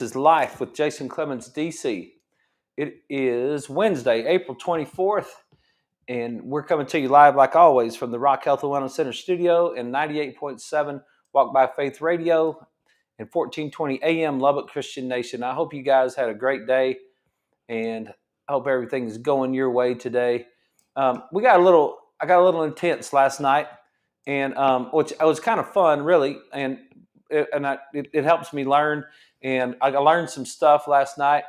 This is Life with Jason Clemmons, DC. It is Wednesday, April 24th, and we're coming to you live, like always, from the Rock Health and Wellness Center studio in 98.7 Walk by Faith Radio and 1420 AM Lubbock Christian Nation. I hope you guys had a great day, and I hope everything's going your way today. I got a little intense last night, and which was kind of fun, really, and it helps me learn. And I learned some stuff last night.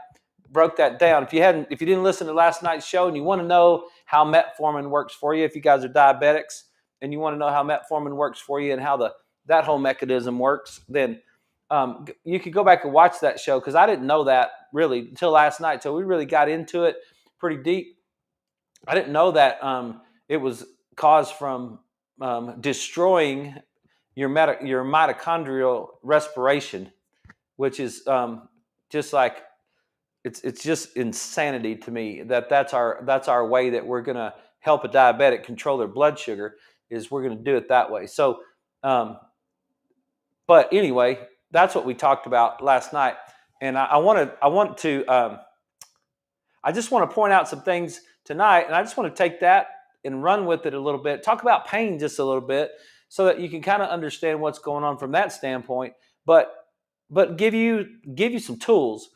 Broke that down. If you didn't listen to last night's show and you want to know how metformin works for you, if you guys are diabetics and you want to know how metformin works for you and how that whole mechanism works, then you could go back and watch that show, because I didn't know that really until last night. So we really got into it pretty deep. I didn't know that it was caused from destroying your mitochondrial respiration, which is just like it's just insanity to me that's our way that we're going to help a diabetic control their blood sugar, is we're going to do it that way. So, but anyway, that's what we talked about last night, and I just want to point out some things tonight, and I just want to take that and run with it a little bit. Talk about pain just a little bit, so that you can kind of understand what's going on from that standpoint. But give you some tools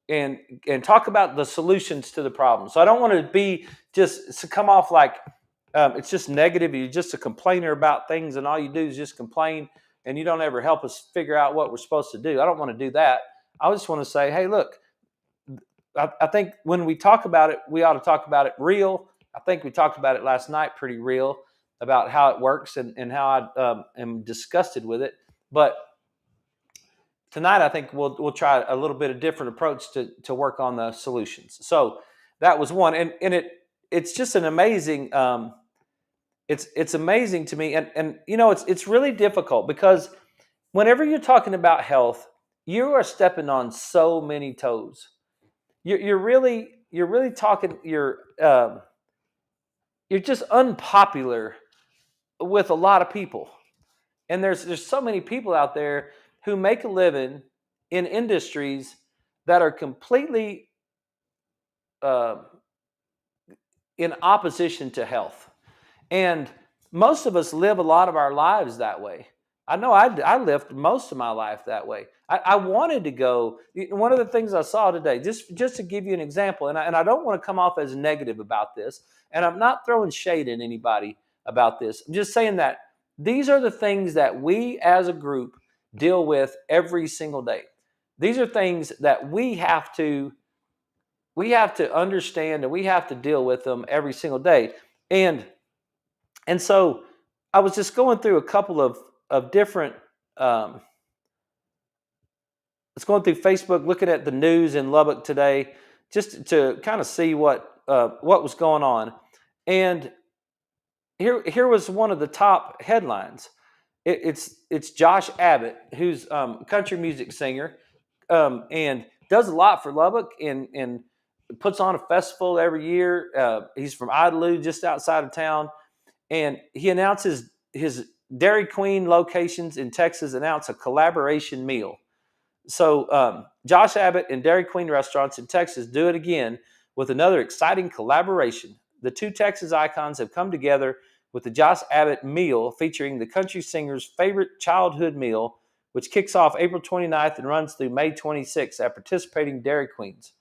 and talk about the solutions to the problem. So I don't want to be just to come off like it's just negative. You're just a complainer about things, and all you do is just complain, and you don't ever help us figure out what we're supposed to do. I don't want to do that. I just want to say, hey, look, I think when we talk about it, we ought to talk about it real. I think we talked about it last night pretty real about how it works and how I am disgusted with it. But tonight, I think we'll try a little bit of different approach to work on the solutions. So that was one, and it's just an amazing. It's amazing to me, and you know it's really difficult, because whenever you're talking about health, you are stepping on so many toes. You're really talking. You're just unpopular with a lot of people, and there's so many people out there who make a living in industries that are completely in opposition to health. And most of us live a lot of our lives that way. I know I lived most of my life that way. I wanted to go. One of the things I saw today, just to give you an example, and I don't want to come off as negative about this, and I'm not throwing shade in anybody about this. I'm just saying that these are the things that we as a group deal with every single day. These are things that we have to understand, and we have to deal with them every single day. And so I was just going through a couple of different it's going through Facebook, looking at the news in Lubbock today, just to kind of see what was going on. And here was one of the top headlines. It's Josh Abbott, who's a country music singer, and does a lot for Lubbock, and puts on a festival every year. He's from Idalou, just outside of town, and he announces his Dairy Queen locations in Texas announce a collaboration meal. So Josh Abbott and Dairy Queen restaurants in Texas do it again with another exciting collaboration. The two Texas icons have come together with the Josh Abbott meal, featuring the country singer's favorite childhood meal, which kicks off April 29th and runs through May 26th at participating Dairy Queens.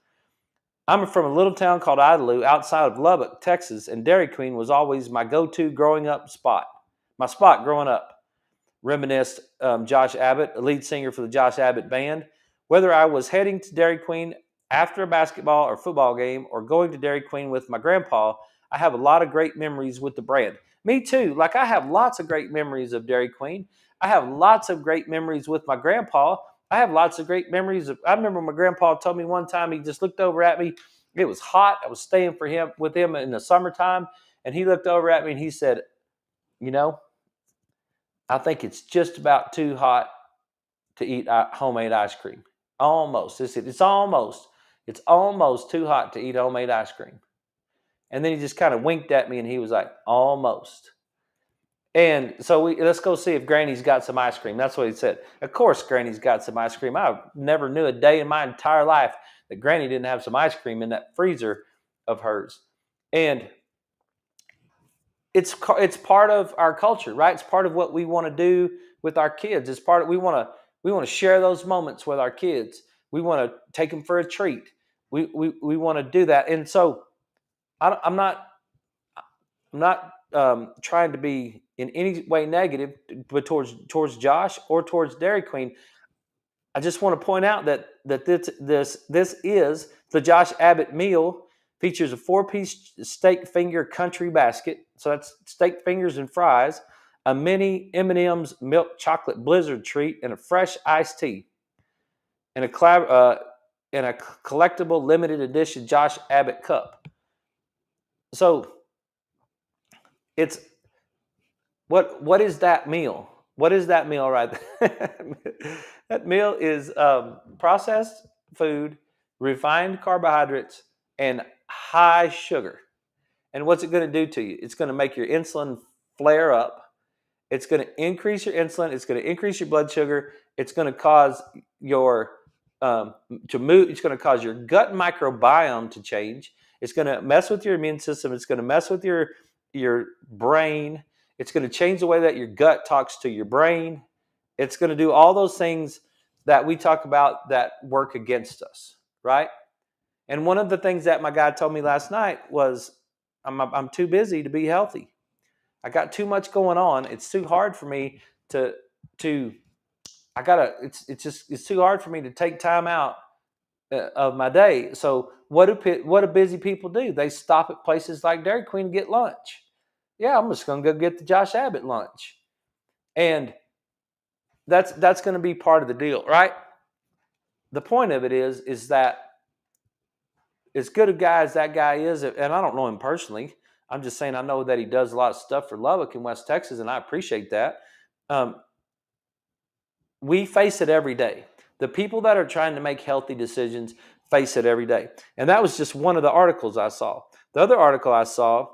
I'm from a little town called Idalou outside of Lubbock, Texas, and Dairy Queen was always my go-to my spot growing up. Reminisced Josh Abbott, a lead singer for the Josh Abbott Band. Whether I was heading to Dairy Queen after a basketball or football game, or going to Dairy Queen with my grandpa, I have a lot of great memories with the brand. Me too. Like, I have lots of great memories of Dairy Queen. I have lots of great memories with my grandpa. I have lots of great memories I remember my grandpa told me one time, he just looked over at me. It was hot. I was staying with him in the summertime, and he looked over at me and he said, you know, I think it's just about too hot to eat homemade ice cream. Almost. It's almost too hot to eat homemade ice cream. And then he just kind of winked at me, and he was like, almost. And so let's go see if Granny's got some ice cream. That's what he said. Of course, Granny's got some ice cream. I never knew a day in my entire life that Granny didn't have some ice cream in that freezer of hers. And it's part of our culture, right? It's part of what we want to do with our kids. It's part of we want to share those moments with our kids. We want to take them for a treat. We want to do that. And so I'm not trying to be in any way negative, but towards Josh or towards Dairy Queen. I just want to point out that this is the Josh Abbott meal. Features a 4-piece steak finger country basket, so that's steak fingers and fries, a mini M&M's milk chocolate blizzard treat, and a fresh iced tea, and a collectible limited edition Josh Abbott cup. So it's what is that meal? What is that meal right there? That meal is processed food, refined carbohydrates, and high sugar. And what's it going to do to you? It's going to make your insulin flare up. It's going to increase your insulin. It's going to increase your blood sugar. It's going to cause your to move. It's going to cause your gut microbiome to change. It's going to mess with your immune system. It's going to mess with your brain. It's going to change the way that your gut talks to your brain. It's going to do all those things that we talk about that work against us, right? And one of the things that my guy told me last night was, I'm too busy to be healthy. I got too much going on. It's too hard for me to it's too hard for me to take time out of my day. So what do busy people do? They stop at places like Dairy Queen to get lunch. Yeah, I'm just going to go get the Josh Abbott lunch. And that's going to be part of the deal, right? The point of it is that as good a guy as that guy is, and I don't know him personally, I'm just saying I know that he does a lot of stuff for Lubbock in West Texas, and I appreciate that. We face it every day. The people that are trying to make healthy decisions face it every day. And that was just one of the articles I saw. The other article I saw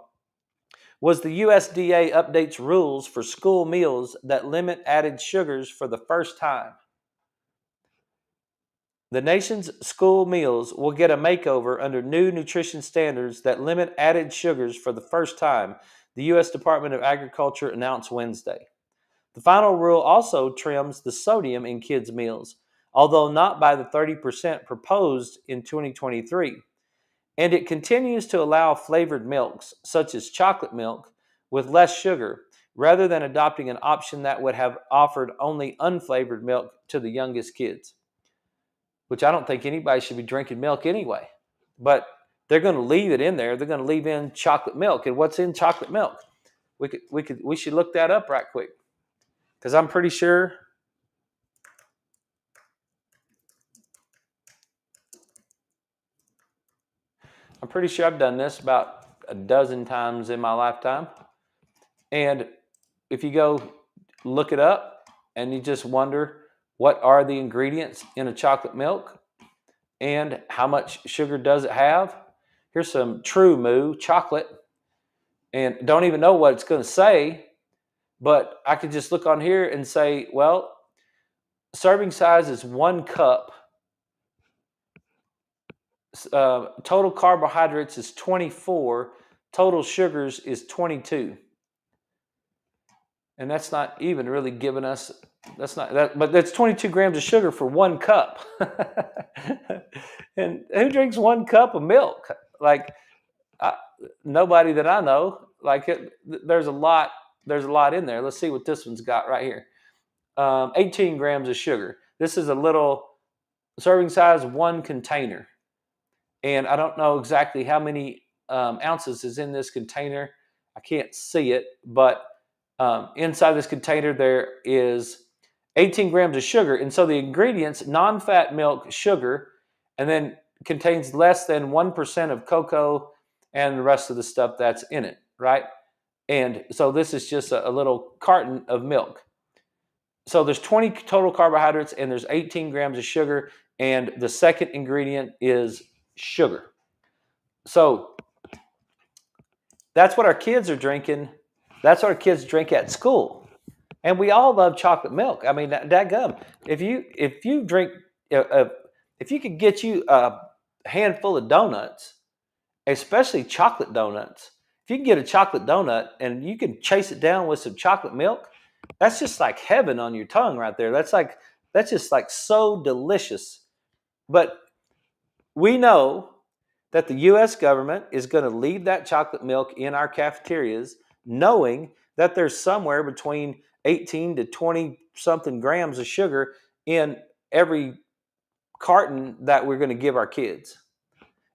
was the USDA updates rules for school meals that limit added sugars for the first time. The nation's school meals will get a makeover under new nutrition standards that limit added sugars for the first time, the U.S. Department of Agriculture announced Wednesday. The final rule also trims the sodium in kids' meals, although not by the 30% proposed in 2023. And it continues to allow flavored milks, such as chocolate milk, with less sugar, rather than adopting an option that would have offered only unflavored milk to the youngest kids. Which I don't think anybody should be drinking milk anyway. But they're going to leave it in there. They're going to leave in chocolate milk. And what's in chocolate milk? We should look that up right quick. Because I'm pretty sure I've done this about a dozen times in my lifetime. And if you go look it up and you just wonder what are the ingredients in a chocolate milk and how much sugar does it have, here's some True Moo chocolate. And don't even know what it's going to say, but I could just look on here and say, well, serving size is 1 cup. Total carbohydrates is 24. Total sugars is 22. And that's not even really giving us, but that's 22 grams of sugar for 1 cup. And who drinks 1 cup of milk? Like, nobody that I know. Like, there's a lot in there. Let's see what this one's got right here. 18 grams of sugar. This is a little serving size, 1 container. And I don't know exactly how many ounces is in this container. I can't see it, but inside this container there is 18 grams of sugar. And so the ingredients, non-fat milk, sugar, and then contains less than 1% of cocoa and the rest of the stuff that's in it, right? And so this is just a little carton of milk. So there's 20 total carbohydrates and there's 18 grams of sugar, and the second ingredient is sugar. So that's what our kids are drinking. That's what our kids drink at school. And we all love chocolate milk. I mean, dadgum. If you drink, if you could get you a handful of donuts, especially chocolate donuts, if you can get a chocolate donut and you can chase it down with some chocolate milk, that's just like heaven on your tongue right there. That's just like so delicious. But we know that the US government is going to leave that chocolate milk in our cafeterias, knowing that there's somewhere between 18 to 20 something grams of sugar in every carton that we're going to give our kids.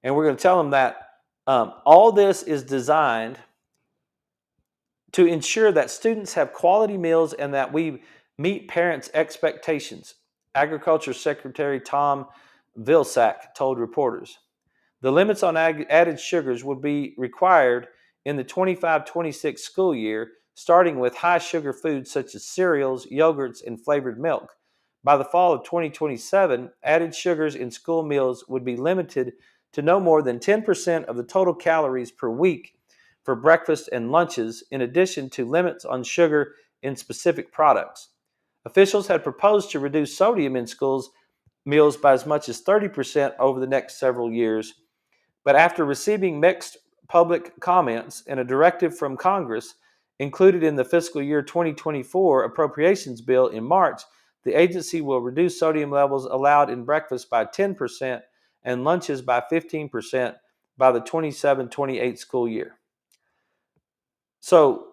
And we're going to tell them that all this is designed to ensure that students have quality meals and that we meet parents' expectations. Agriculture Secretary Tom Vilsack told reporters. The limits on added sugars would be required in the 25-26 school year, starting with high sugar foods such as cereals, yogurts, and flavored milk. By the fall of 2027, added sugars in school meals would be limited to no more than 10% of the total calories per week for breakfast and lunches, in addition to limits on sugar in specific products. Officials had proposed to reduce sodium in schools meals by as much as 30% over the next several years. But after receiving mixed public comments and a directive from Congress included in the fiscal year 2024 appropriations bill in March, the agency will reduce sodium levels allowed in breakfast by 10% and lunches by 15% by the 27-28 school year. So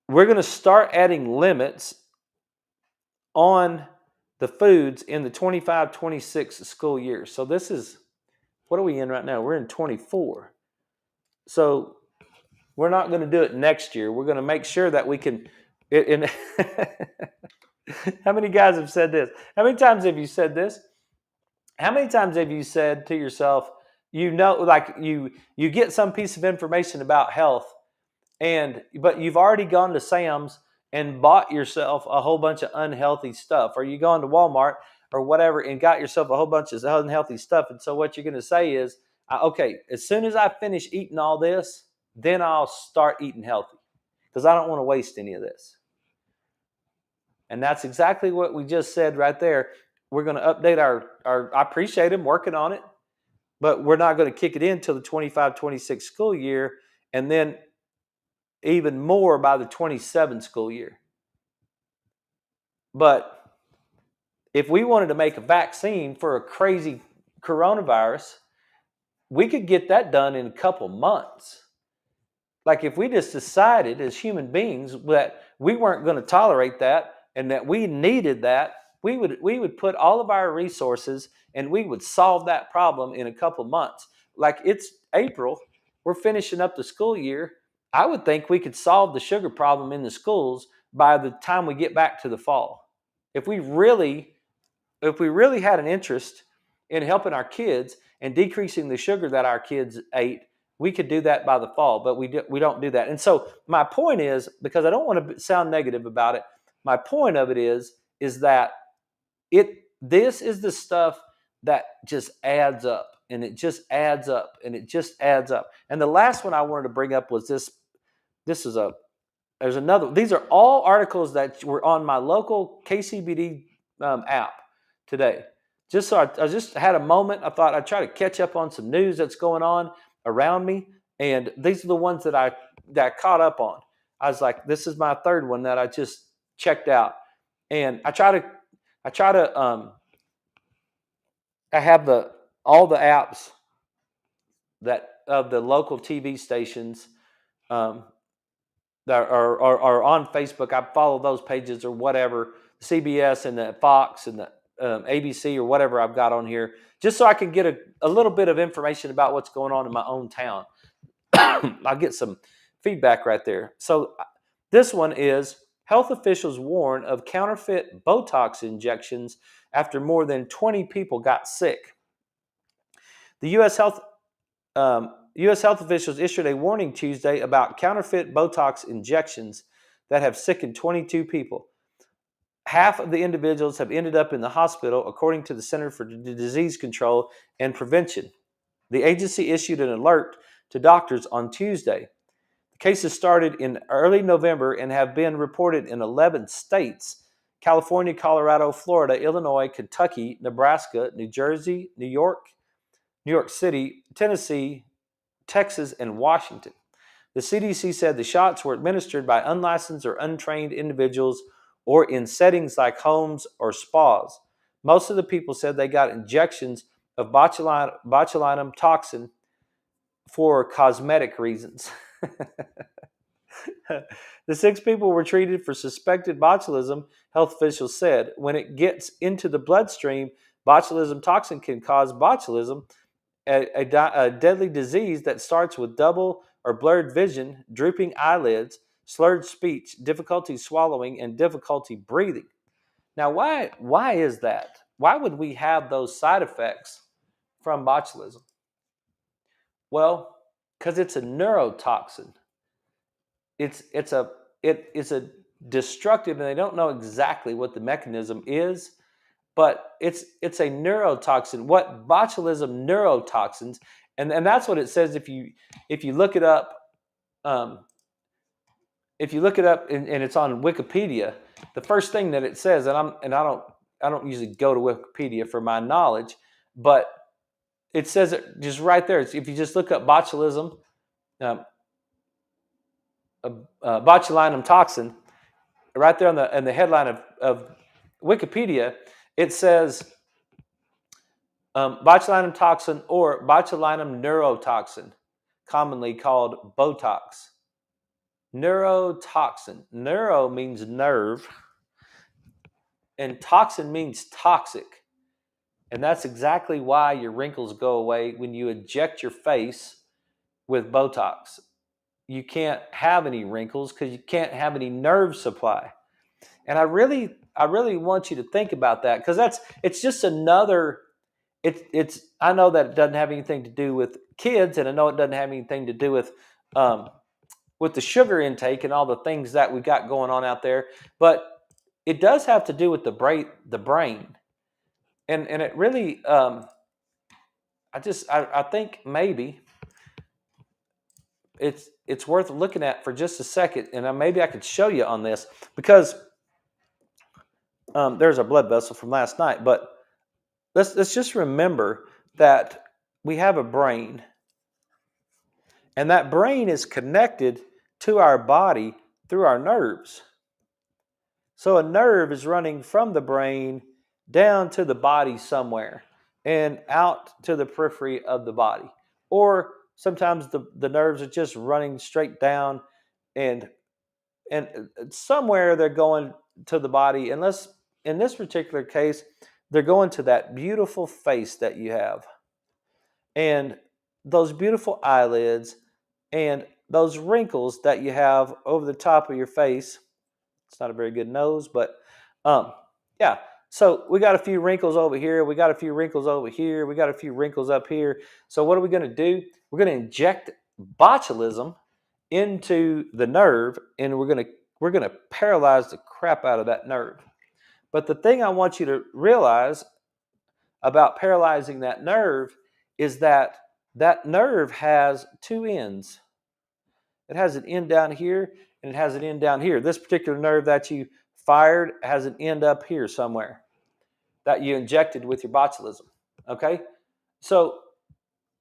we're going to start adding limits on the foods in the 25-26 school year. So this is, what are we in right now? We're in 24. So we're not going to do it next year. We're going to make sure that we can. How many guys have said this? How many times have you said this? How many times have you said to yourself, like you get some piece of information about health, but you've already gone to Sam's and bought yourself a whole bunch of unhealthy stuff, or you gone to Walmart or whatever and got yourself a whole bunch of unhealthy stuff. And so what you're going to say is, okay, as soon as I finish eating all this, then I'll start eating healthy because I don't want to waste any of this. And that's exactly what we just said right there. We're going to update I appreciate him working on it, but we're not going to kick it in until the 25-26 school year, and then even more by the 27 school year. But if we wanted to make a vaccine for a crazy coronavirus, we could get that done in a couple months. Like if we just decided as human beings that we weren't going to tolerate that and that we needed that, we would put all of our resources and we would solve that problem in a couple months. Like it's April, we're finishing up the school year. I would think we could solve the sugar problem in the schools by the time we get back to the fall. If we really had an interest in helping our kids and decreasing the sugar that our kids ate, we could do that by the fall, but we don't do that. And so my point is, because I don't want to sound negative about it, my point of it is that this is the stuff that just adds up, and it just adds up, and it just adds up. And the last one I wanted to bring up was this. There's another. These are all articles that were on my local KCBD app today. Just so I just had a moment. I thought I'd try to catch up on some news that's going on around me, and these are the ones that I caught up on. I was like, this is my third one that I just checked out, and I have all the apps that of the local TV stations that are on Facebook. I follow those pages or whatever, CBS and the Fox and the ABC or whatever I've got on here, just so I can get a little bit of information about what's going on in my own town. I'll get some feedback right there. So this one is, health officials warn of counterfeit Botox injections after more than 20 people got sick. The U.S. health officials issued a warning Tuesday about counterfeit Botox injections that have sickened 22 people. Half of the individuals have ended up in the hospital, according to the Center for Disease Control and Prevention. The agency issued an alert to doctors on Tuesday. The Cases started in early November and have been reported in 11 states: California, Colorado, Florida, Illinois, Kentucky, Nebraska, New Jersey, New York City, Tennessee, Texas, and Washington. The CDC said the shots were administered by unlicensed or untrained individuals or in settings like homes or spas. Most of the people said they got injections of botulinum toxin for cosmetic reasons. The 6 people were treated for suspected botulism, health officials said. When it gets into the bloodstream, botulism toxin can cause botulism, a deadly disease that starts with double or blurred vision, drooping eyelids, slurred speech, difficulty swallowing, and difficulty breathing. Now, why is that? Why would we have those side effects from botulism? Well, because it's a neurotoxin. It is a destructive, and they don't know exactly what the mechanism is, but it's a neurotoxin. What botulism neurotoxins, and that's what it says if you look it up. If you look it up and it's on Wikipedia, the first thing that it says, and I don't usually go to Wikipedia for my knowledge, but it says it just right there. If you just look up botulism, botulinum toxin, right there in the headline of Wikipedia, it says botulinum toxin or botulinum neurotoxin, commonly called Botox. Neurotoxin. Neuro means nerve, and toxin means toxic. And that's exactly why your wrinkles go away when you inject your face with Botox. You can't have any wrinkles because you can't have any nerve supply. And I really want you to think about that, because it's just another. I know that it doesn't have anything to do with kids, and I know it doesn't have anything to do with the sugar intake and all the things that we got going on out there, but it does have to do with the brain, and it really. I think maybe it's worth looking at for just a second, and maybe I could show you on this, because there's a blood vessel from last night, but let's just remember that we have a brain, and that brain is connected to our body through our nerves. So a nerve is running from the brain down to the body somewhere and out to the periphery of the body. Or sometimes the nerves are just running straight down, and somewhere they're going to the body. Unless in this particular case, they're going to that beautiful face that you have, and those beautiful eyelids, and those wrinkles that you have over the top of your face. It's not a very good nose, but yeah. So we got a few wrinkles over here. We got a few wrinkles over here. We got a few wrinkles up here. So what are we going to do? We're going to inject botulism into the nerve, and we're going to paralyze the crap out of that nerve. But the thing I want you to realize about paralyzing that nerve is that nerve has 2 ends. It has an end down here, and it has an end down here. This particular nerve that you fired has an end up here somewhere that you injected with your botulism. Okay? So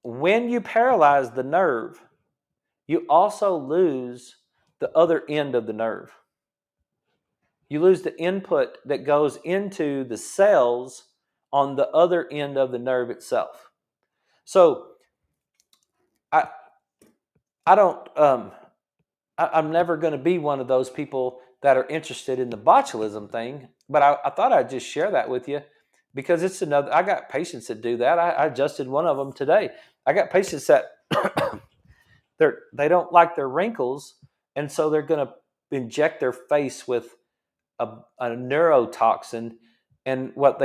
when you paralyze the nerve, you also lose the other end of the nerve. You lose the input that goes into the cells on the other end of the nerve itself. So I don't I'm never going to be one of those people that are interested in the botulism thing, but I thought I'd just share that with you, because it's another. I got patients that do that. I adjusted one of them today. I got patients that they don't like their wrinkles, and so they're going to inject their face with a neurotoxin. And what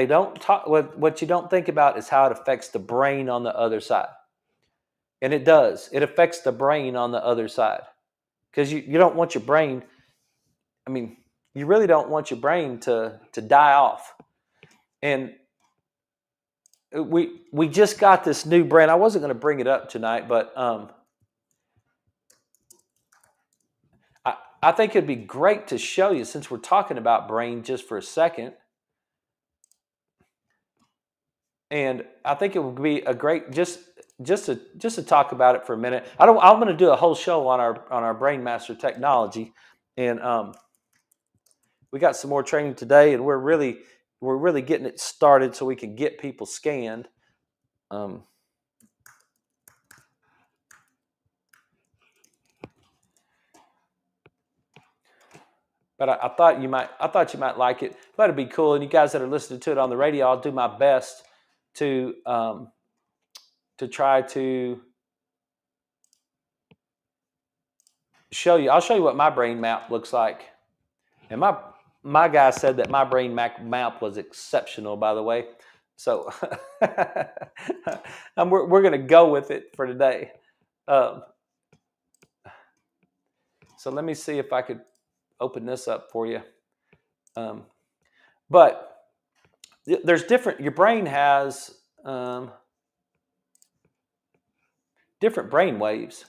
what you don't think about is how it affects the brain on the other side. And it does. It affects the brain on the other side. Because you don't want your brain, you really don't want your brain to die off. And we just got this new brand. I wasn't going to bring it up tonight, but I think it'd be great to show you, since we're talking about brain just for a second. And I think it would be a great just to talk about it for a minute. I'm going to do a whole show on our Brain Master technology, and we got some more training today, and we're really getting it started so we can get people scanned. But I thought you might like it. But it'd be cool. And you guys that are listening to it on the radio, I'll do my best to try to show you. I'll show you what my brain map looks like. And my guy said that my brain map was exceptional, by the way. So we're going to go with it for today. So let me see if I could open this up for you. But there's different. Your brain has different brain waves.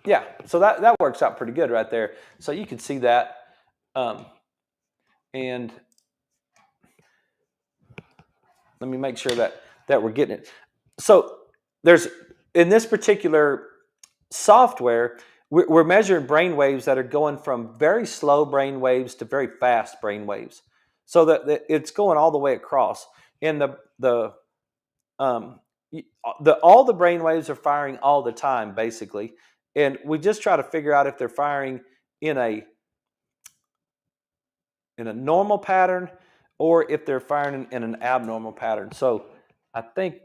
Yeah, so that works out pretty good right there. So you can see that, and let me make sure that we're getting it. So there's, in this particular software, we're measuring brain waves that are going from very slow brain waves to very fast brain waves, so that it's going all the way across. And all the brain waves are firing all the time, basically. And we just try to figure out if they're firing in a normal pattern or if they're firing in an abnormal pattern. So I think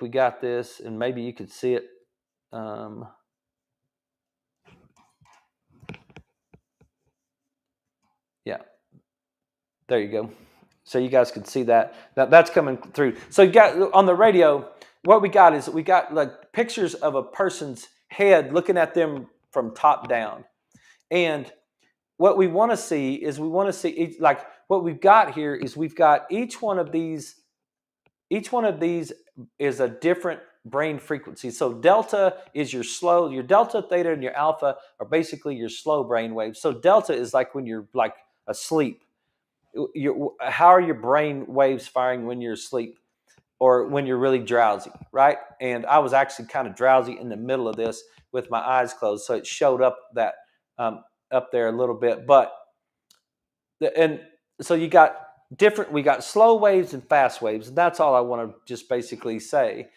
we got this, and maybe you could see it. Yeah, there you go. So you guys can see that's coming through. So you got on the radio, what we got is we got like pictures of a person's head, looking at them from top down. And what we want to see is like what we've got here is we've got each one of these is a different brain frequency. So delta is your delta, theta, and your alpha are basically your slow brain waves. So delta is like when you're like asleep. How are your brain waves firing when you're asleep or when you're really drowsy, right? And I was actually kind of drowsy in the middle of this with my eyes closed, so it showed up that up there a little bit. But and so we got slow waves and fast waves, and that's all I want to just basically say.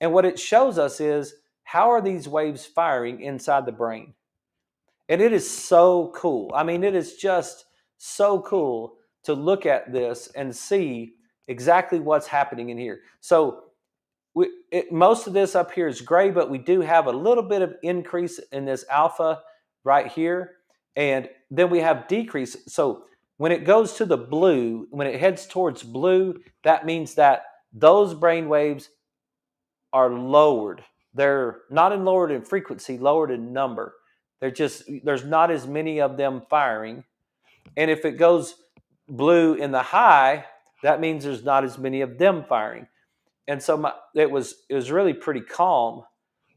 And what it shows us is how are these waves firing inside the brain. And it is so cool. I mean, it is just so cool to look at this and see exactly what's happening in here. So most of this up here is gray, but we do have a little bit of increase in this alpha right here. And then we have decrease. So when it goes to the blue, when it heads towards blue, that means that those brain waves are lowered. They're not lowered in frequency, lowered in number. There's not as many of them firing. And if it goes blue in the high, that means there's not as many of them firing. And so it was really pretty calm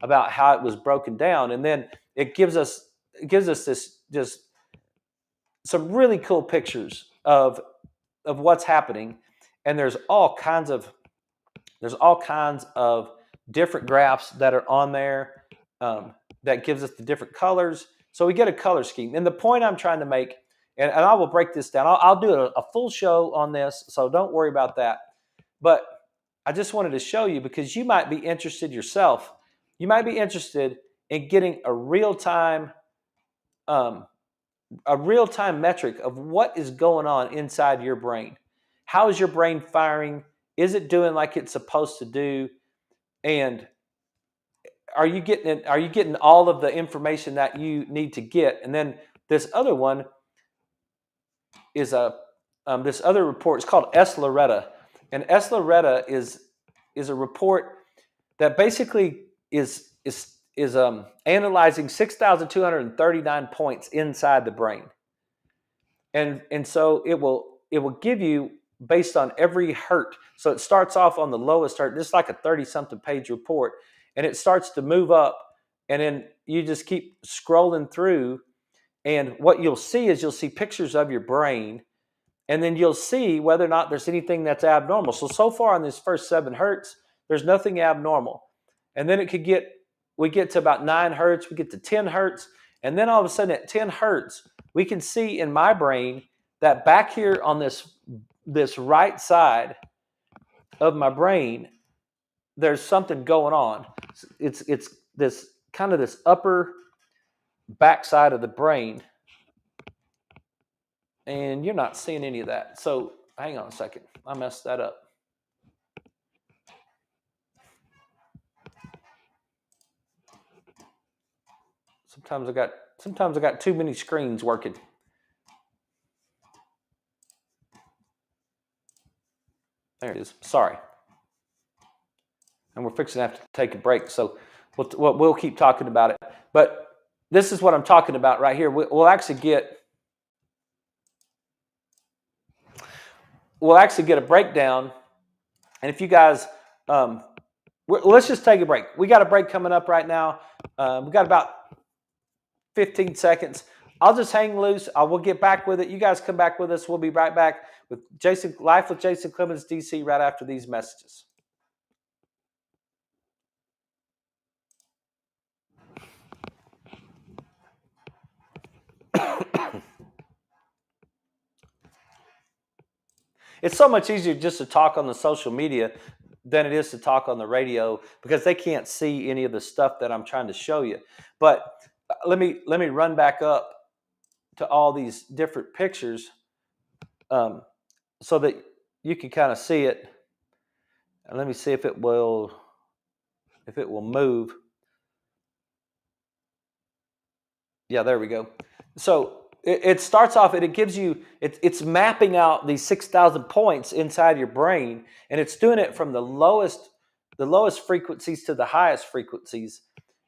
about how it was broken down. And then it gives us this just some really cool pictures of what's happening. And there's all kinds of different graphs that are on there that gives us the different colors. So we get a color scheme. And the point I'm trying to make, and I will break this down. I'll do a full show on this, so don't worry about that. But I just wanted to show you because you might be interested yourself. You might be interested in getting a real-time metric of what is going on inside your brain. How is your brain firing? Is it doing like it's supposed to do? And are you getting all of the information that you need to get? And then this other one is this other report. It's called S-Loretta, and S-Loretta is a report that basically is analyzing 6,239 points inside the brain, and so it will give you based on every hertz. So it starts off on the lowest hertz. This is like a 30-something page report, and it starts to move up And then you just keep scrolling through, and what you'll see is you'll see pictures of your brain, and then you'll see whether or not there's anything that's abnormal. So far on this first 7 hertz, there's nothing abnormal. And then we get to about 9 hertz, we get to 10 hertz, and then all of a sudden at 10 hertz, we can see in my brain that back here on this right side of my brain, there's something going on. It's this kind of this upper backside of the brain, and you're not seeing any of that. So hang on a second, I messed that up. Sometimes I got too many screens working. There it is. Sorry. And we're fixing to have to take a break, so we'll keep talking about it. But this is what I'm talking about right here. We'll actually get a breakdown. And if you guys, let's just take a break. We got a break coming up right now. We got about 15 seconds. I'll just hang loose. We'll get back with it. You guys come back with us. We'll be right back with Life with Jason Clemmons, DC, right after these messages. It's so much easier just to talk on the social media than it is to talk on the radio, because they can't see any of the stuff that I'm trying to show you. But let me run back up to all these different pictures, so that you can kind of see it. And let me see if it will move. Yeah, there we go. So it starts off and it gives you, it's mapping out these 6,000 points inside your brain, and it's doing it from the lowest frequencies to the highest frequencies.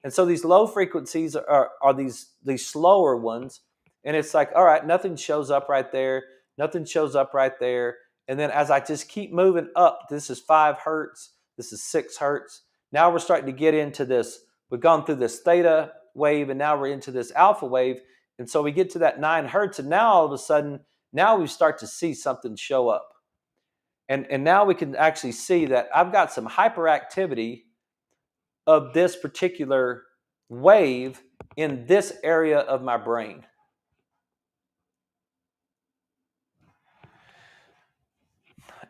And so these low frequencies are these slower ones, and it's like, all right, nothing shows up right there, nothing shows up right there. And then as I just keep moving up, this is 5 hertz, this is 6 hertz. Now we're starting to get into this. We've gone through this theta wave, and now we're into this alpha wave. And so we get to that 9 hertz, and now all of a sudden, now we start to see something show up. And now we can actually see that I've got some hyperactivity of this particular wave in this area of my brain.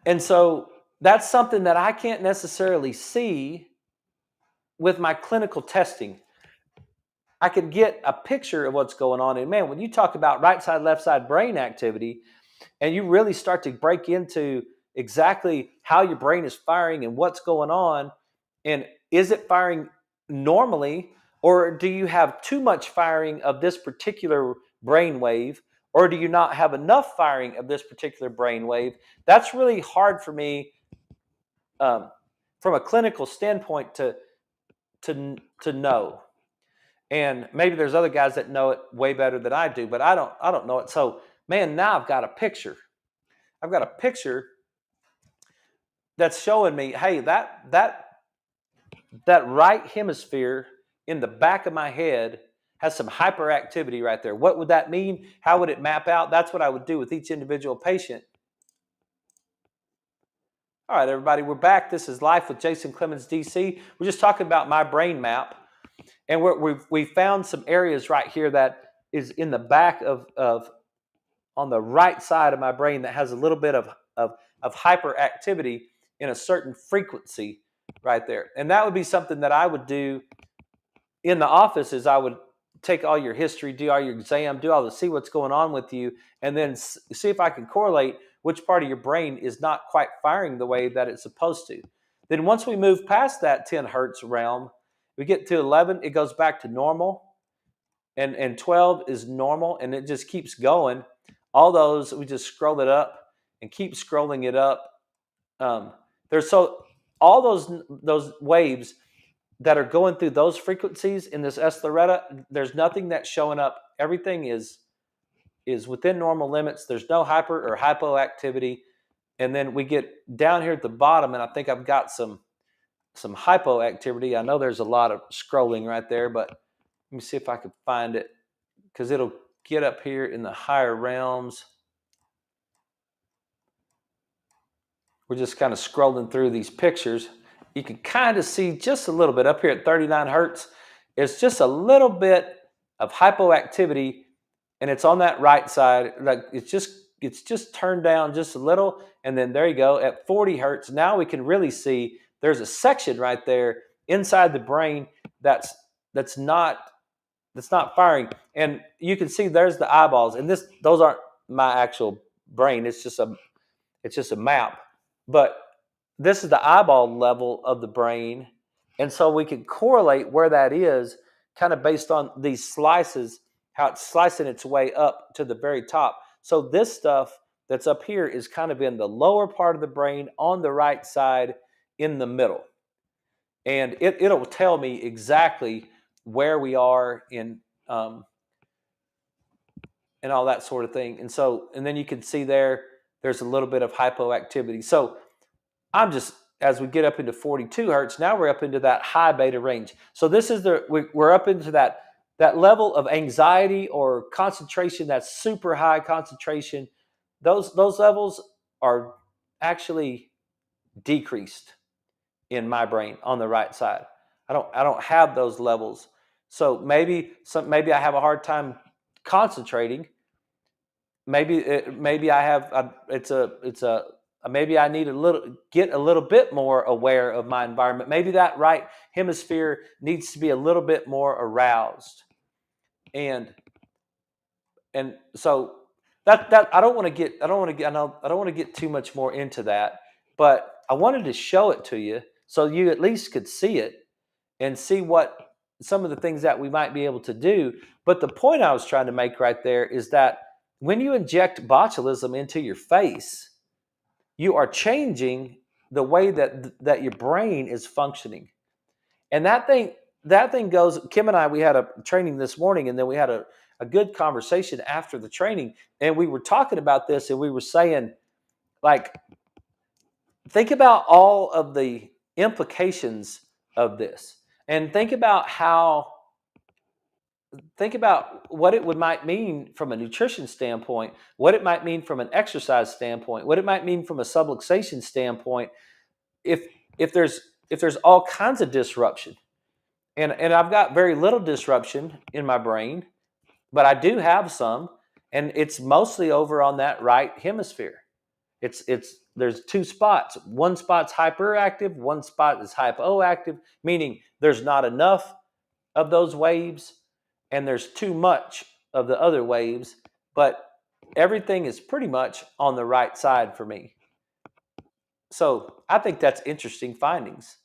And so that's something that I can't necessarily see with my clinical testing. I could get a picture of what's going on. And man, when you talk about right side, left side brain activity, and you really start to break into exactly how your brain is firing and what's going on, and is it firing normally, or do you have too much firing of this particular brain wave, or do you not have enough firing of this particular brain wave? That's really hard for me, from a clinical standpoint, to know. And maybe there's other guys that know it way better than I do, but I don't know it. So, man, now I've got a picture. I've got a picture that's showing me, hey, that right hemisphere in the back of my head has some hyperactivity right there. What would that mean? How would it map out? That's what I would do with each individual patient. All right, everybody, we're back. This is Life with Jason Clemmons, DC. We're just talking about my brain map. And we found some areas right here that is in the back of on the right side of my brain that has a little bit of hyperactivity in a certain frequency right there. And that would be something that I would do in the office, is I would take all your history, do all your exam, see what's going on with you, and then see if I can correlate which part of your brain is not quite firing the way that it's supposed to. Then once we move past that 10 hertz realm, we get to 11, it goes back to normal, and 12 is normal, and it just keeps going. All those, we just scroll it up and keep scrolling it up. All those waves that are going through those frequencies in this S. Loretta, there's nothing that's showing up. Everything is within normal limits. There's no hyper or hypoactivity. And then we get down here at the bottom, and I think I've got some some hypoactivity. I know there's a lot of scrolling right there, but let me see if I can find it, because it'll get up here in the higher realms. We're just kind of scrolling through these pictures. You can kind of see just a little bit up here at 39 hertz. It's just a little bit of hypoactivity, and it's on that right side. Like it's just turned down just a little, and then there you go at 40 hertz. Now we can really see there's a section right there inside the brain that's not firing, and you can see there's the eyeballs, and those aren't my actual brain. It's just a map, but this is the eyeball level of the brain, and so we can correlate where that is, kind of based on these slices, how it's slicing its way up to the very top. So this stuff that's up here is kind of in the lower part of the brain on the right side in the middle, and it'll tell me exactly where we are in and all that sort of thing. And then you can see there's a little bit of hypoactivity. So I'm just, as we get up into 42 hertz, now we're up into that high beta range. So this is we're up into that level of anxiety or concentration, that's super high concentration. Those levels are actually decreased in my brain on the right side. I don't have those levels. So maybe I have a hard time concentrating. Maybe I have maybe I need get a little bit more aware of my environment. Maybe that right hemisphere needs to be a little bit more aroused, and so that I don't want to get too much more into that, but I wanted to show it to you so you at least could see it and see what some of the things that we might be able to do. But the point I was trying to make right there is that when you inject botulism into your face, you are changing the way that your brain is functioning. And that thing goes. Kim and I, we had a training this morning, and then we had a good conversation after the training, and we were talking about this, and we were saying, like, think about all of the implications of this, and think about what it might mean from a nutrition standpoint, what it might mean from an exercise standpoint, what it might mean from a subluxation standpoint, if there's all kinds of disruption. And I've got very little disruption in my brain, but I do have some, and it's mostly over on that right hemisphere. It's there's two spots. One spot's hyperactive, one spot is hypoactive, meaning there's not enough of those waves and there's too much of the other waves, but everything is pretty much on the right side for me. So I think that's interesting findings.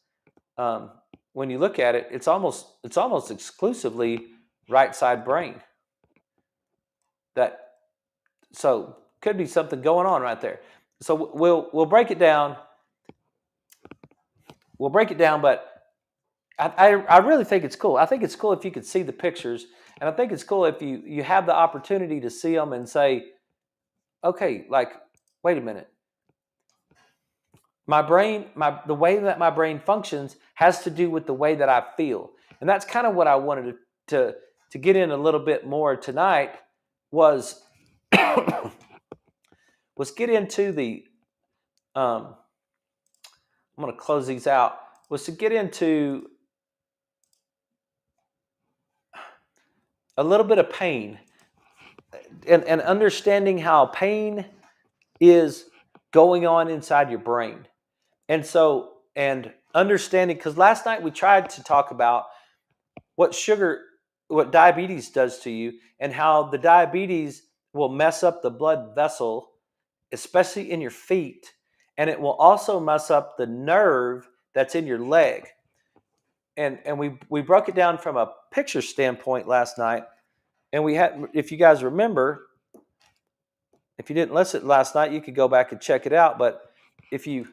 When you look at it, it's almost exclusively right side brain. So could be something going on right there. So we'll break it down. But I really think it's cool. I think it's cool if you could see the pictures, and I think it's cool if you have the opportunity to see them and say, okay, like, wait a minute. My brain, the way that my brain functions has to do with the way that I feel. And that's kind of what I wanted to get in a little bit more tonight was get into the I'm going to close these out, was to get into a little bit of pain and understanding how pain is going on inside your brain. And understanding, because last night we tried to talk about what diabetes does to you, and how the diabetes will mess up the blood vessel, especially in your feet, and it will also mess up the nerve that's in your leg. And we broke it down from a picture standpoint last night, and we had, if you guys remember, if you didn't listen last night, you could go back and check it out. But if you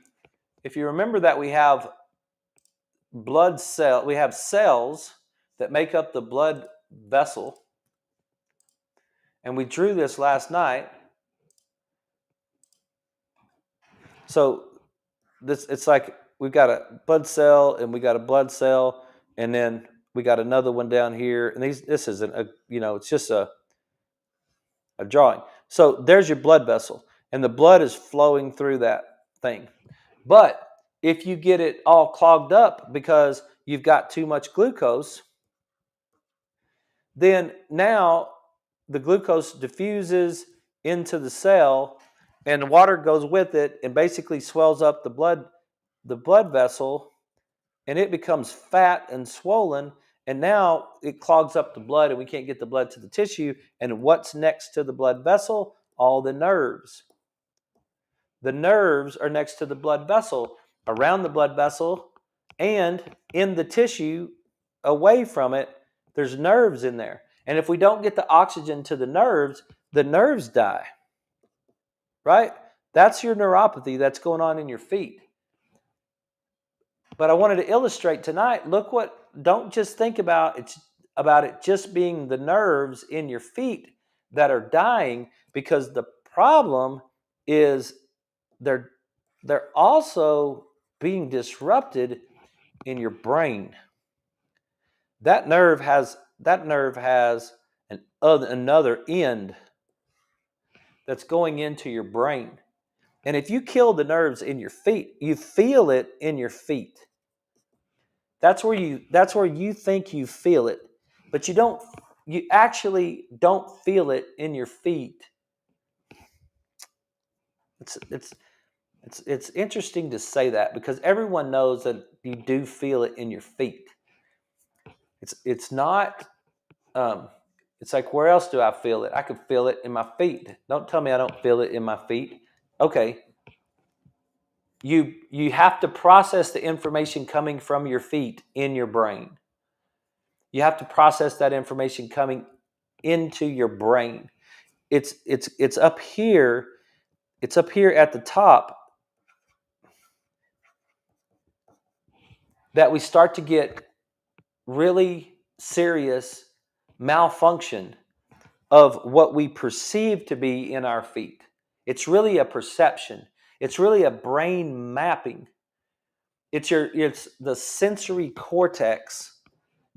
remember that we have we have cells that make up the blood vessel, and we drew this last night. So it's like we've got a blood cell, and we got a blood cell, and then we got another one down here. And this isn't a, it's just a drawing. So there's your blood vessel, and the blood is flowing through that thing. But if you get it all clogged up because you've got too much glucose, then now the glucose diffuses into the cell, and water goes with it and basically swells up the blood vessel, and it becomes fat and swollen, and now it clogs up the blood, and we can't get the blood to the tissue. And what's next to the blood vessel? All the nerves. The nerves are next to the blood vessel, around the blood vessel, and in the tissue away from it, there's nerves in there. And if we don't get the oxygen to the nerves die, right? That's your neuropathy that's going on in your feet. But I wanted to illustrate tonight, don't just think about it just being the nerves in your feet that are dying, because the problem is they're also being disrupted in your brain. That nerve has another end that's going into your brain. And if you kill the nerves in your feet, you feel it in your feet. That's where you think you feel it, but you actually don't feel it in your feet. It's interesting to say that, because everyone knows that you do feel it in your feet. It's not it's like, where else do I feel it? I could feel it in my feet. Don't tell me I don't feel it in my feet. Okay. You have to process the information coming from your feet in your brain. You have to process that information coming into your brain. It's up here. It's up here at the top that we start to get really serious malfunction of what we perceive to be in our feet. It's really a perception. It's really a brain mapping. It's the sensory cortex,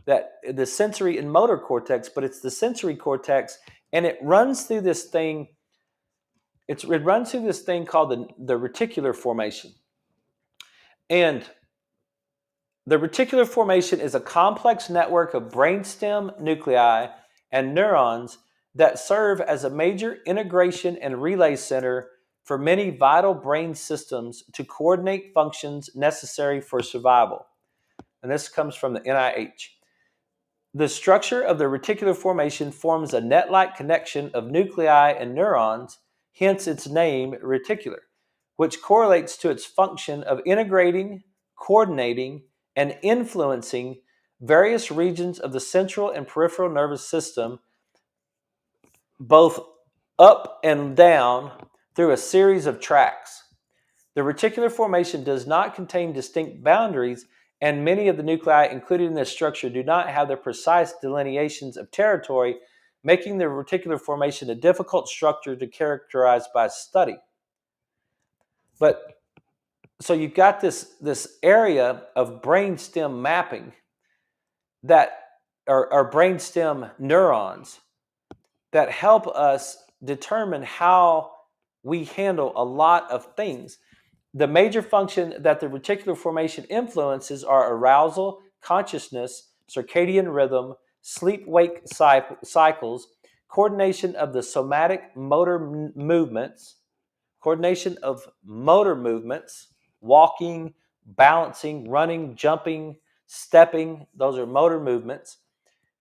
the sensory and motor cortex, but it's the sensory cortex, and it runs through this thing. It runs through this thing called the reticular formation. And the reticular formation is a complex network of brainstem nuclei and neurons that serve as a major integration and relay center for many vital brain systems to coordinate functions necessary for survival. And this comes from the NIH. The structure of the reticular formation forms a net-like connection of nuclei and neurons, hence its name reticular, which correlates to its function of integrating, coordinating, and influencing various regions of the central and peripheral nervous system, both up and down, through a series of tracks. The reticular formation does not contain distinct boundaries, and many of the nuclei included in this structure do not have the precise delineations of territory, making the reticular formation a difficult structure to characterize by study. But so you've got this area of brainstem mapping that are brainstem neurons that help us determine how we handle a lot of things. The major function that the reticular formation influences are arousal, consciousness, circadian rhythm, sleep-wake cycles, coordination of the somatic motor movements, walking, balancing, running, jumping, stepping, those are motor movements,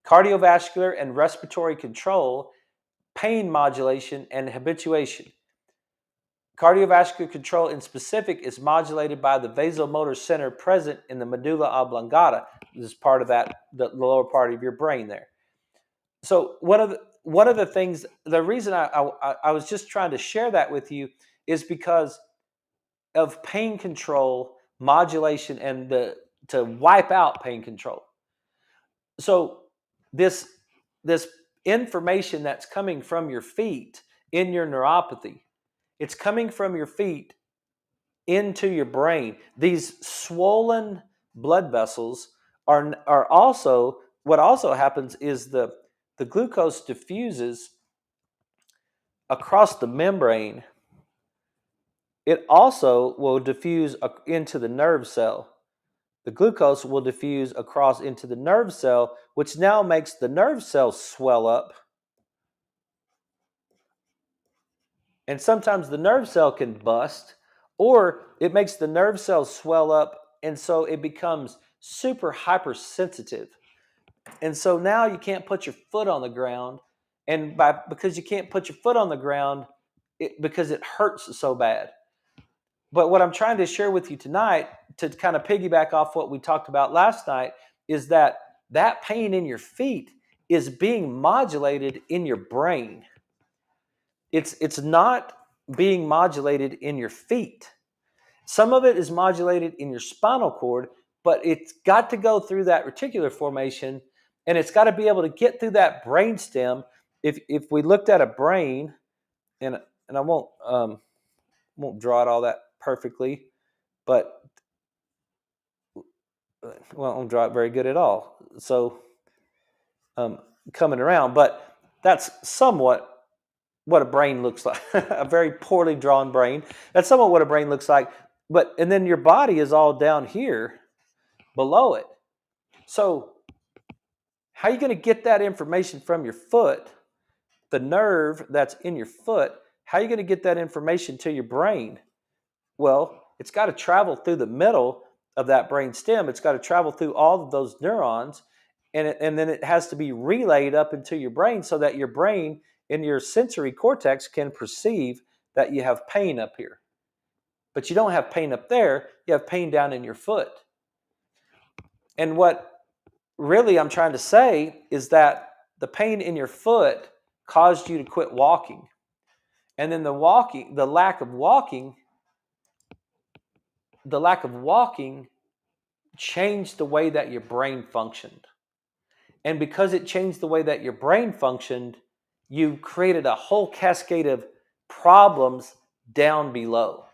cardiovascular and respiratory control, pain modulation, and habituation. Cardiovascular control in specific is modulated by the vasomotor center present in the medulla oblongata. This is part of that, the lower part of your brain there. So one of the things, the reason I was just trying to share that with you is because of pain control, modulation, and to wipe out pain control. So this information that's coming from your feet in your neuropathy, it's coming from your feet into your brain. These swollen blood vessels are also, what also happens is the glucose diffuses across the membrane. It also will diffuse into the nerve cell. The glucose will diffuse across into the nerve cell, which now makes the nerve cell swell up. And sometimes the nerve cell can bust, or it makes the nerve cells swell up, and so it becomes super hypersensitive. And so now you can't put your foot on the ground, and because you can't put your foot on the ground, because it hurts so bad. But what I'm trying to share with you tonight, to kind of piggyback off what we talked about last night, is that pain in your feet is being modulated in your brain. It's not being modulated in your feet. Some of it is modulated in your spinal cord, but it's got to go through that reticular formation, and it's got to be able to get through that brain stem. If we looked at a brain, and I won't draw it all that perfectly, but well, I won't draw it very good at all. So coming around, but that's somewhat what a brain looks like. A very poorly drawn brain. That's somewhat what a brain looks like. And then your body is all down here below it. So how are you going to get that information from your foot, the nerve that's in your foot? How are you going to get that information to your brain? Well, it's got to travel through the middle of that brain stem. It's got to travel through all of those neurons, and then it has to be relayed up into your brain so that your brain and your sensory cortex can perceive that you have pain up here. But you don't have pain up there, you have pain down in your foot. And what really I'm trying to say is that the pain in your foot caused you to quit walking. And then the lack of walking changed the way that your brain functioned. And because it changed the way that your brain functioned, you created a whole cascade of problems down below.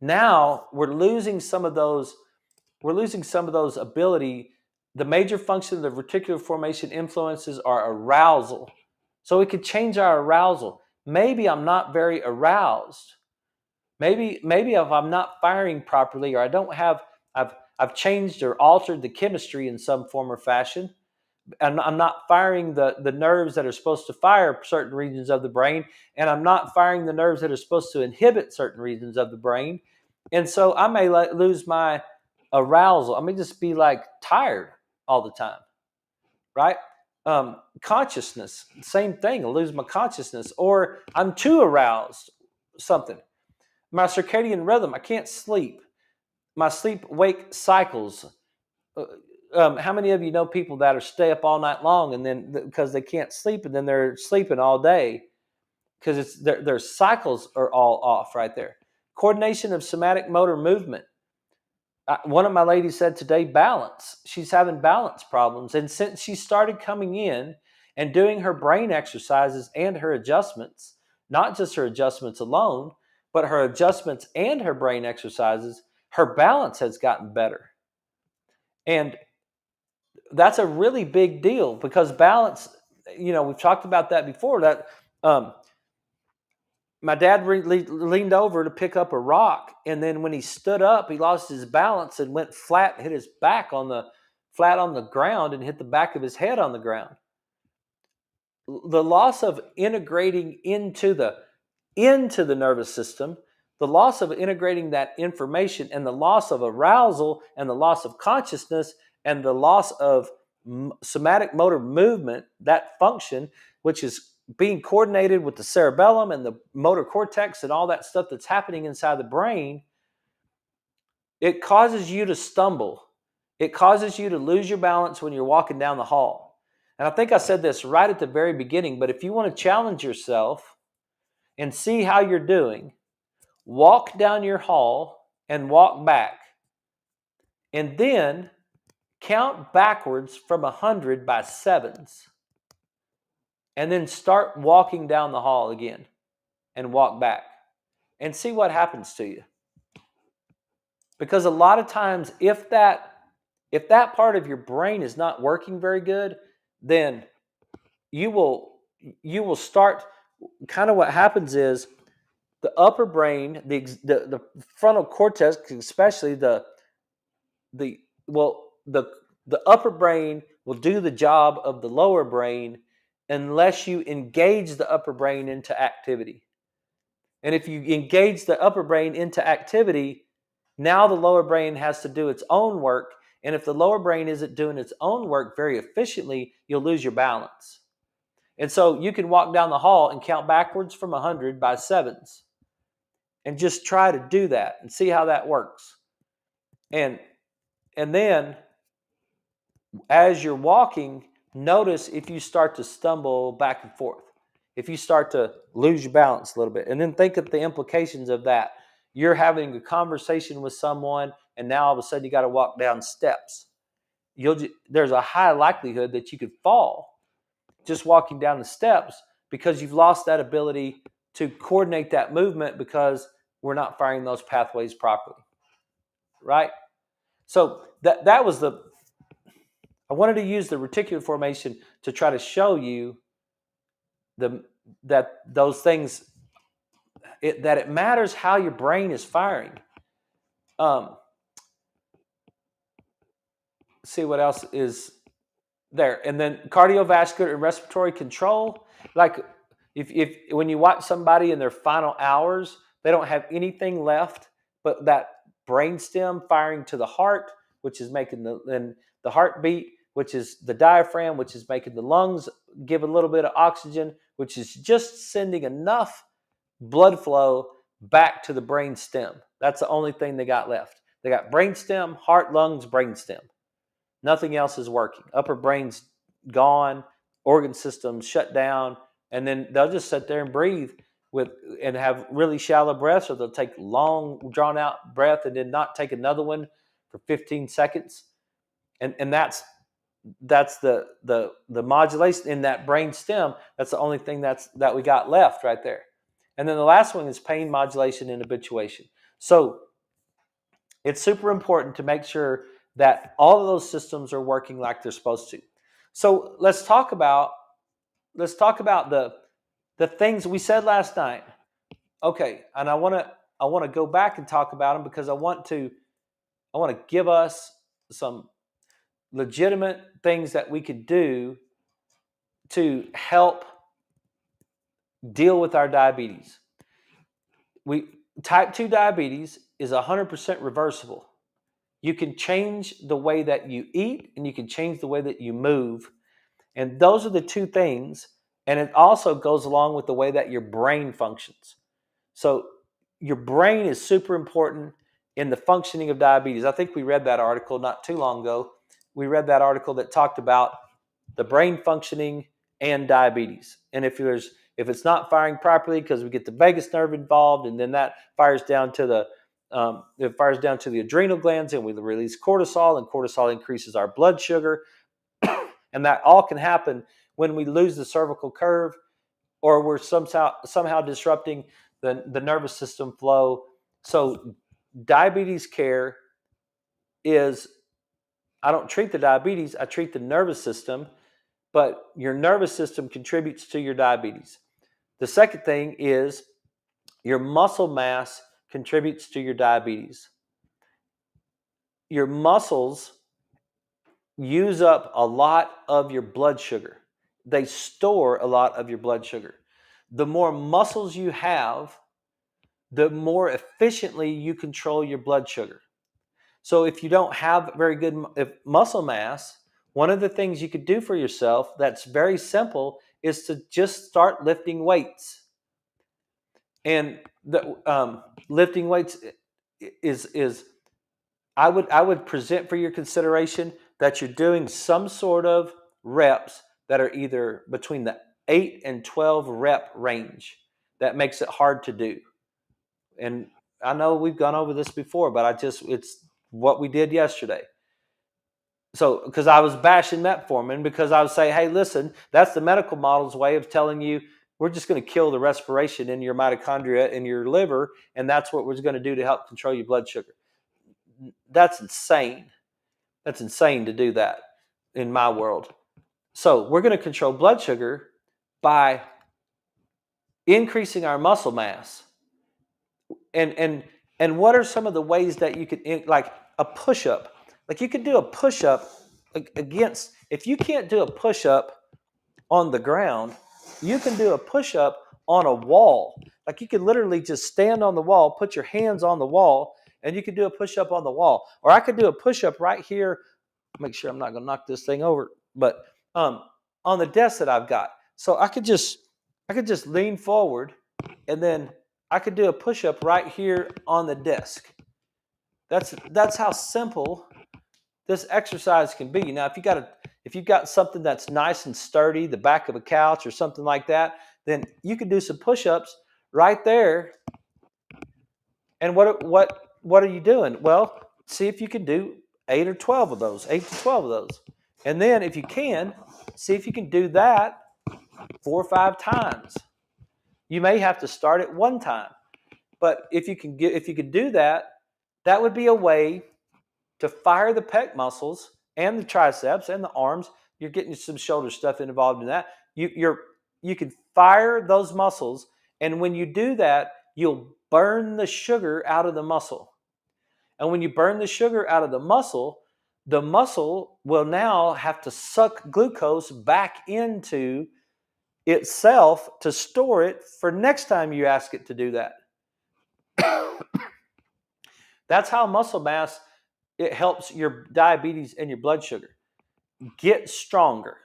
Now we're losing some of those ability. The major function of the reticular formation influences are arousal. So it could change our arousal. Maybe I'm not very aroused. Maybe if I'm not firing properly, or I've changed or altered the chemistry in some form or fashion. And I'm not firing the nerves that are supposed to fire certain regions of the brain, and I'm not firing the nerves that are supposed to inhibit certain regions of the brain. And so I may lose my arousal. I may just be like tired all the time, right? Consciousness, same thing. I lose my consciousness, or I'm too aroused. Something. My circadian rhythm, I can't sleep. My sleep-wake cycles. How many of you know people that stay up all night long, and then because they can't sleep, and then they're sleeping all day because it's their cycles are all off right there. Coordination of somatic motor movement. One of my ladies said today, balance. She's having balance problems, and since she started coming in and doing her brain exercises and her adjustments, not just her adjustments alone, but her adjustments and her brain exercises, her balance has gotten better. And that's a really big deal, because balance, we've talked about that before, that my dad leaned over to pick up a rock, and then when he stood up, he lost his balance and went flat, hit his back flat on the ground, and hit the back of his head on the ground. The loss of integrating into the nervous system, the loss of integrating that information, and the loss of arousal, and the loss of consciousness, and the loss of somatic motor movement, that function, which is being coordinated with the cerebellum and the motor cortex and all that stuff that's happening inside the brain, it causes you to stumble. It causes you to lose your balance when you're walking down the hall. And I think I said this right at the very beginning, but if you want to challenge yourself and see how you're doing, walk down your hall and walk back. And then count backwards from 100 by sevens. And then start walking down the hall again and walk back. And see what happens to you. Because a lot of times, if that part of your brain is not working very good, then you will start. Kind of what happens is the upper brain, the frontal cortex, especially the well the upper brain will do the job of the lower brain unless you engage the upper brain into activity. And if you engage the upper brain into activity, now the lower brain has to do its own work. And if the lower brain isn't doing its own work very efficiently, you'll lose your balance. And so you can walk down the hall and count backwards from 100 by sevens and just try to do that and see how that works. And then as you're walking, notice if you start to stumble back and forth, if you start to lose your balance a little bit, and then think of the implications of that. You're having a conversation with someone, and now all of a sudden you got to walk down steps. There's a high likelihood that you could fall just walking down the steps because you've lost that ability to coordinate that movement because we're not firing those pathways properly, right? So that was I wanted to use the reticular formation to try to show you that those things, that it matters how your brain is firing. See what else is there. And then cardiovascular and respiratory control. Like if when you watch somebody in their final hours, they don't have anything left but that brainstem firing to the heart, which is making the heartbeat, which is the diaphragm, which is making the lungs give a little bit of oxygen, which is just sending enough blood flow back to the brain stem. That's the only thing they got left. They got brainstem, heart, lungs, brainstem. Nothing else is working. Upper brain's gone, organ systems shut down, and then they'll just sit there and breathe and have really shallow breaths, or they'll take long, drawn out breath and then not take another one for 15 seconds. And that's the modulation in that brain stem. That's the only thing that we got left right there. And then the last one is pain modulation and habituation. So it's super important to make sure that all of those systems are working like they're supposed to. So let's talk about the things we said last night. Okay, and I want to go back and talk about them because I want to give us some legitimate things that we could do to help deal with our diabetes. Type 2 diabetes is 100% reversible. You can change the way that you eat and you can change the way that you move. And those are the two things. And it also goes along with the way that your brain functions. So your brain is super important in the functioning of diabetes. I think we read that article not too long ago. We read that article that talked about the brain functioning and diabetes. And if it's not firing properly because we get the vagus nerve involved, and then that fires down to the adrenal glands, and we release cortisol, and cortisol increases our blood sugar. And that all can happen when we lose the cervical curve, or we're somehow disrupting the nervous system flow. So diabetes care is, I don't treat the diabetes, I treat the nervous system, but your nervous system contributes to your diabetes. The second thing is your muscle mass contributes to your diabetes. Your muscles use up a lot of your blood sugar. They store a lot of your blood sugar. The more muscles you have, the more efficiently you control your blood sugar. So if you don't have very good muscle mass, one of the things you could do for yourself that's very simple is to just start lifting weights. And lifting weights is I would present for your consideration that you're doing some sort of reps that are either between the 8 and 12 rep range. That makes it hard to do. And I know we've gone over this before, but it's what we did yesterday. So, because I was bashing metformin, because I was saying, hey, listen, that's the medical model's way of telling you we're just going to kill the respiration in your mitochondria in your liver, and that's what we're going to do to help control your blood sugar. That's insane. That's insane to do that in my world. So we're going to control blood sugar by increasing our muscle mass. And what are some of the ways that you could, like a push-up? Like you could do a push-up against, if you can't do a push-up on the ground, you can do a push-up on a wall. Like you could literally just stand on the wall, put your hands on the wall, and you could do a push-up on the wall. Or I could do a push-up right here. Make sure I'm not going to knock this thing over, but on the desk that I've got. So I could just lean forward, and then I could do a push-up right here on the desk. That's how simple this exercise can be. Now, if you've got something that's nice and sturdy, the back of a couch or something like that, then you could do some push-ups right there. And what are you doing? Well, see if you can do 8 to 12 of those. And then if you can, see if you can do that 4 or 5 times. You may have to start at one time. But if you could do that, that would be a way to fire the pec muscles and the triceps and the arms. You're getting some shoulder stuff involved in that. You can fire those muscles, and when you do that, you'll burn the sugar out of the muscle. And when you burn the sugar out of the muscle will now have to suck glucose back into itself to store it for next time you ask it to do that. That's how muscle mass, it helps your diabetes and your blood sugar. Get stronger.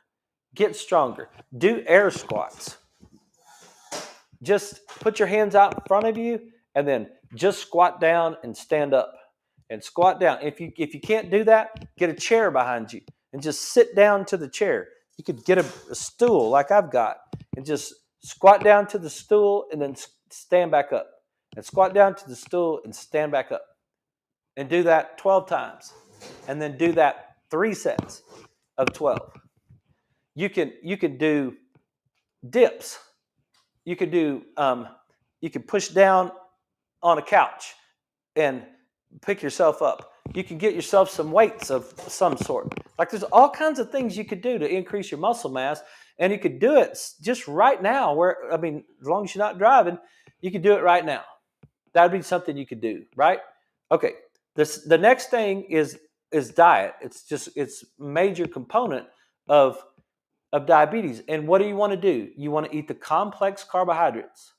Do air squats. Just put your hands out in front of you and then just squat down and stand up. And squat down. If you can't do that, get a chair behind you and just sit down to the chair. You could get a stool like I've got and just squat down to the stool and then stand back up. And squat down to the stool and stand back up. And do that 12 times. And then do that 3 sets of 12. You can do dips. You could do you can push down on a couch and pick yourself up. You can get yourself some weights of some sort. Like there's all kinds of things you could do to increase your muscle mass, and you could do it just right now. As long as you're not driving, you could do it right now. That would be something you could do, right? Okay. The next thing is diet. It's a major component of diabetes. And what do you want to do? You want to eat the complex carbohydrates.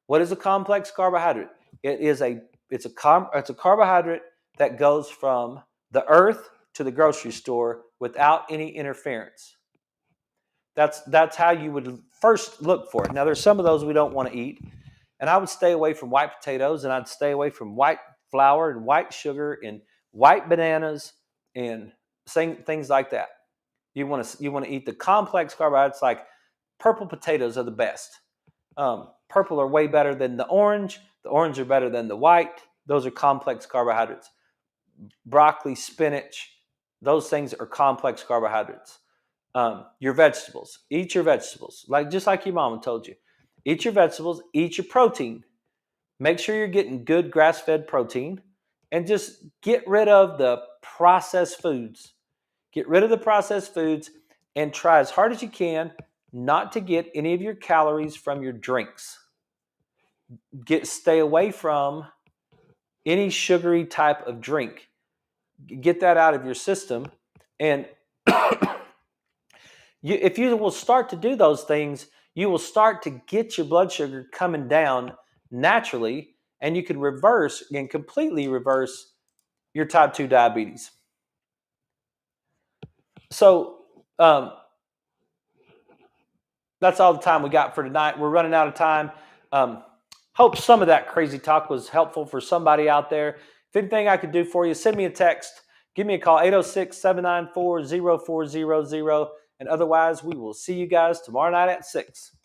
What is a complex carbohydrate? It's a carbohydrate that goes from the earth to the grocery store without any interference. That's how you would first look for it. Now, there's some of those we don't want to eat, and I would stay away from white potatoes, and I'd stay away from white flour and white sugar and white bananas and things like that. You want to eat the complex carbohydrates. Like purple potatoes are the best. Purple are way better than the orange. The orange are better than the white. Those are complex carbohydrates. Broccoli, spinach, those things are complex carbohydrates. Your vegetables. Eat your vegetables. Just like your mama told you. Eat your vegetables. Eat your protein. Make sure you're getting good grass-fed protein. And just get rid of the processed foods. Get rid of the processed foods and try as hard as you can not to get any of your calories from your drinks. Stay away from any sugary type of drink. Get that out of your system. And if you will start to do those things, you will start to get your blood sugar coming down naturally, and you can completely reverse your type 2 diabetes. So that's all the time we got for tonight. We're running out of time. Hope some of that crazy talk was helpful for somebody out there. If anything I could do for you, send me a text. Give me a call, 806-794-0400. And otherwise, we will see you guys tomorrow night at 6.